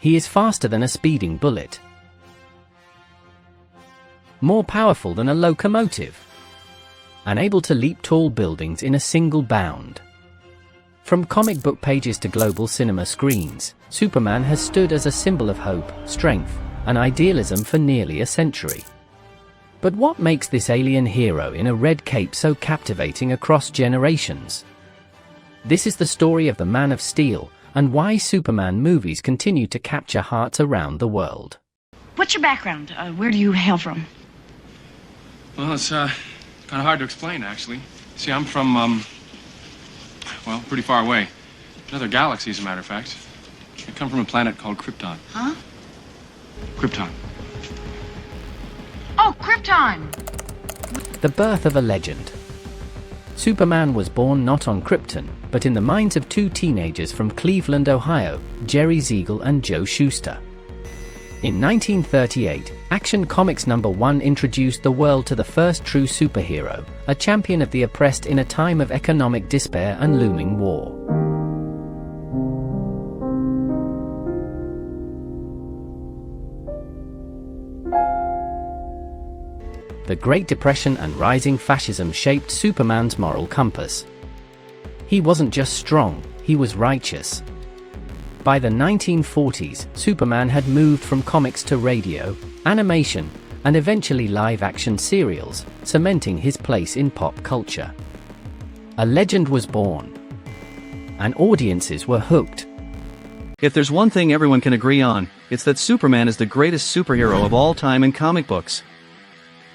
He is faster than a speeding bullet, more powerful than a locomotive, and able to leap tall buildings in a single bound. From comic book pages to global cinema screens, Superman has stood as a symbol of hope, strength, and idealism for nearly a century. But what makes this alien hero in a red cape so captivating across generations? This is the story of the Man of Steel, and why Superman movies continue to capture hearts around the world. What's your background? Where do you hail from? Well, it's kind of hard to explain, actually. See, I'm from, well, pretty far away. Another galaxy, as a matter of fact. I come from a planet called Krypton. Huh? Krypton. Oh, Krypton! The birth of a legend. Superman was born not on Krypton, but in the minds of two teenagers from Cleveland, Ohio, Jerry Siegel and Joe Shuster. In 1938, Action Comics #1 introduced the world to the first true superhero, a champion of the oppressed in a time of economic despair and looming war. The Great Depression and rising fascism shaped Superman's moral compass. He wasn't just strong, he was righteous. By the 1940s, Superman had moved from comics to radio, animation, and eventually live-action serials, cementing his place in pop culture. A legend was born, and audiences were hooked. If there's one thing everyone can agree on, it's that Superman is the greatest superhero of all time in comic books.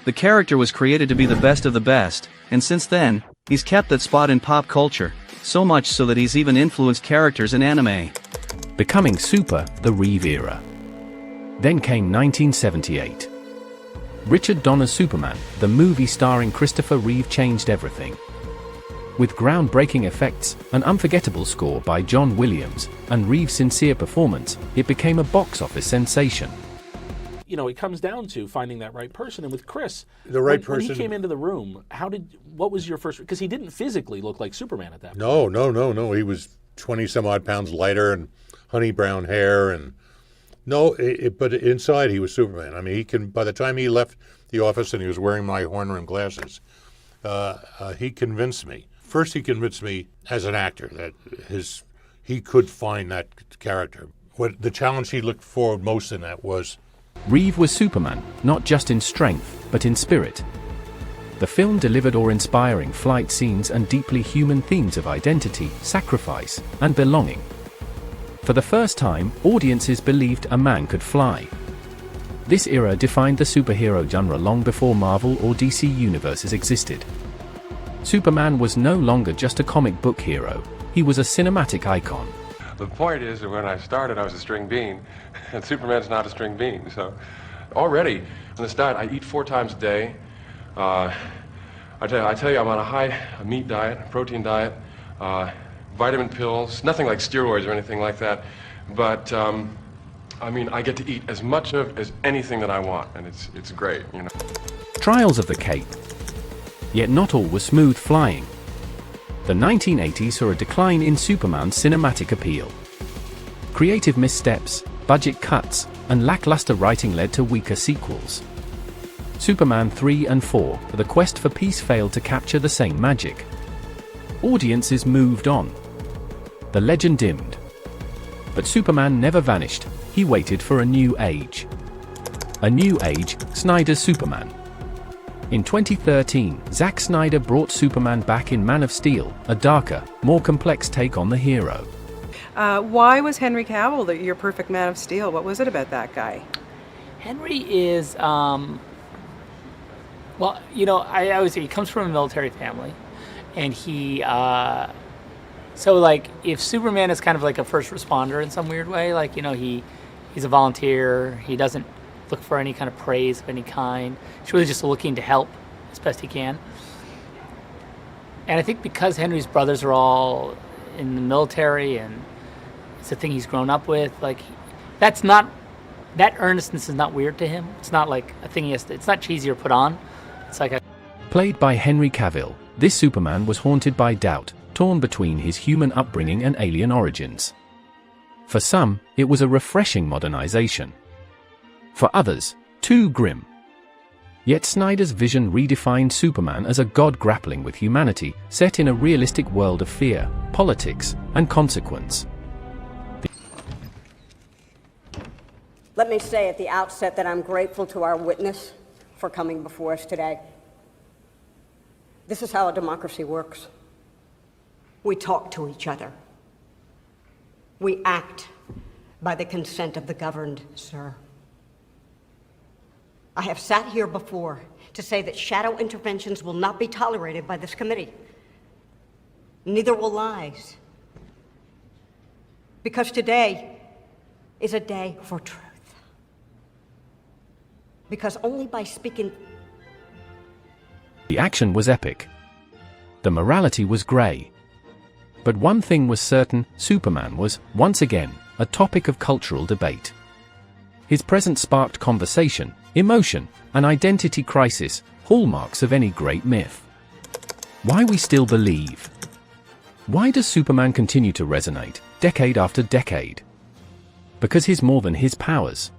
The character was created to be the best of the best, and since then, he's kept that spot in pop culture, so much so that he's even influenced characters in anime. Becoming Super, the Reeve era. Then came 1978. Richard Donner's Superman, the movie starring Christopher Reeve, changed everything. With groundbreaking effects, an unforgettable score by John Williams, and Reeve's sincere performance, it became a box office sensation. You know, it comes down to finding that right person. And with Chris, when he came into the room, what was your first, because he didn't physically look like Superman at that point. No. He was 20 some odd pounds lighter and honey brown hair. And but inside he was Superman. I mean, by the time he left the office and he was wearing my horn rimmed glasses, he convinced me. First, he convinced me as an actor that he could find that character. What the challenge he looked forward most in that was, Reeve was Superman, not just in strength, but in spirit. The film delivered awe-inspiring flight scenes and deeply human themes of identity, sacrifice, and belonging. For the first time, audiences believed a man could fly. This era defined the superhero genre long before Marvel or DC universes existed. Superman was no longer just a comic book hero, he was a cinematic icon. The point is that when I started, I was a string bean, and Superman's not a string bean. So already, on the start, I eat 4 times a day. I tell you, I'm on a meat diet, protein diet, vitamin pills, nothing like steroids or anything like that. But, I get to eat as much as anything that I want, and it's great, you know. Trials of the Cape. Yet not all was smooth flying. The 1980s saw a decline in Superman's cinematic appeal. Creative missteps, budget cuts, and lackluster writing led to weaker sequels. Superman 3 and 4, The Quest for Peace failed to capture the same magic. Audiences moved on. The legend dimmed. But Superman never vanished, he waited for a new age. A new age, Snyder's Superman. In 2013, Zack Snyder brought Superman back in Man of Steel, a darker, more complex take on the hero. Why was Henry Cavill your perfect Man of Steel? What was it about that guy? Henry is, well, you know, I always say he comes from a military family, and he, so like, if Superman is kind of like a first responder in some weird way, like, you know, he's a volunteer, he doesn't look for any kind of praise of any kind. He's really just looking to help as best he can. And I think because Henry's brothers are all in the military and it's a thing he's grown up with, like, that earnestness is not weird to him. It's not like a thing it's not cheesy or put on. It's like Played by Henry Cavill, this Superman was haunted by doubt, torn between his human upbringing and alien origins. For some, it was a refreshing modernization. For others, too grim. Yet Snyder's vision redefined Superman as a god grappling with humanity, set in a realistic world of fear, politics, and consequence. Let me say at the outset that I'm grateful to our witness for coming before us today. This is how a democracy works. We talk to each other. We act by the consent of the governed, sir. I have sat here before to say that shadow interventions will not be tolerated by this committee. Neither will lies. Because today is a day for truth. Because only by speaking... The action was epic. The morality was grey. But one thing was certain, Superman was, once again, a topic of cultural debate. His presence sparked conversation, emotion, an identity crisis, hallmarks of any great myth. Why we still believe? Why does Superman continue to resonate, decade after decade? Because he's more than his powers.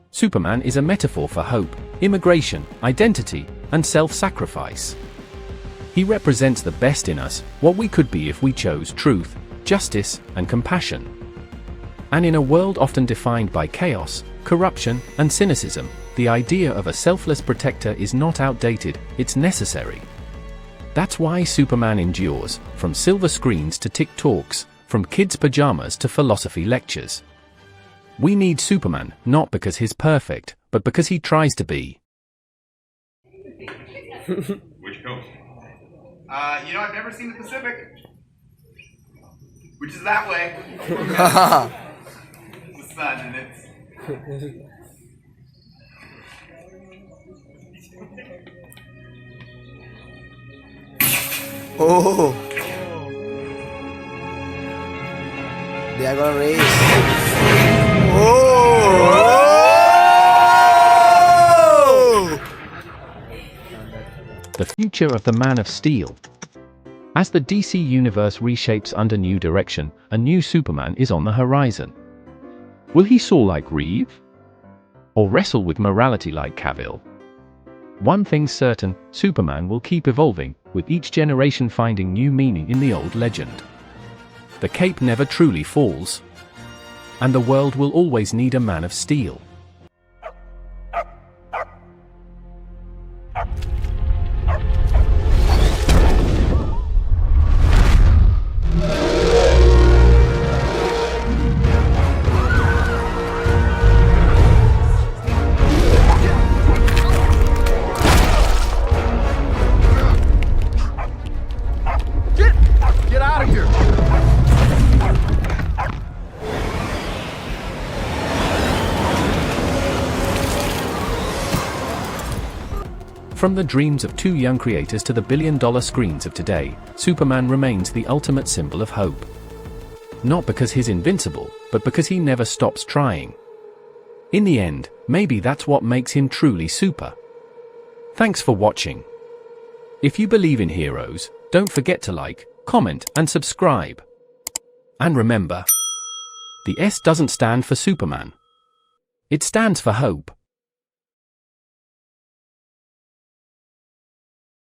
Superman is a metaphor for hope, immigration, identity, and self-sacrifice. He represents the best in us, what we could be if we chose truth, justice, and compassion. And in a world often defined by chaos, corruption, and cynicism, the idea of a selfless protector is not outdated, it's necessary. That's why Superman endures, from silver screens to TikToks, from kids' pajamas to philosophy lectures. We need Superman, not because he's perfect, but because he tries to be. Which coast? I've never seen the Pacific. Which is that way. The sun, and it's... Oh! They are gonna race. Oh! The future of the Man of Steel. As the DC universe reshapes under new direction, a new Superman is on the horizon. Will he soar like Reeve? Or wrestle with morality like Cavill? One thing's certain, Superman will keep evolving, with each generation finding new meaning in the old legend. The cape never truly falls. And the world will always need a Man of Steel. Get out of here! From the dreams of two young creators to the billion-dollar screens of today, Superman remains the ultimate symbol of hope. Not because he's invincible, but because he never stops trying. In the end, maybe that's what makes him truly super. Thanks for watching. If you believe in heroes, don't forget to like, comment, and subscribe. And remember, the S doesn't stand for Superman. It stands for hope.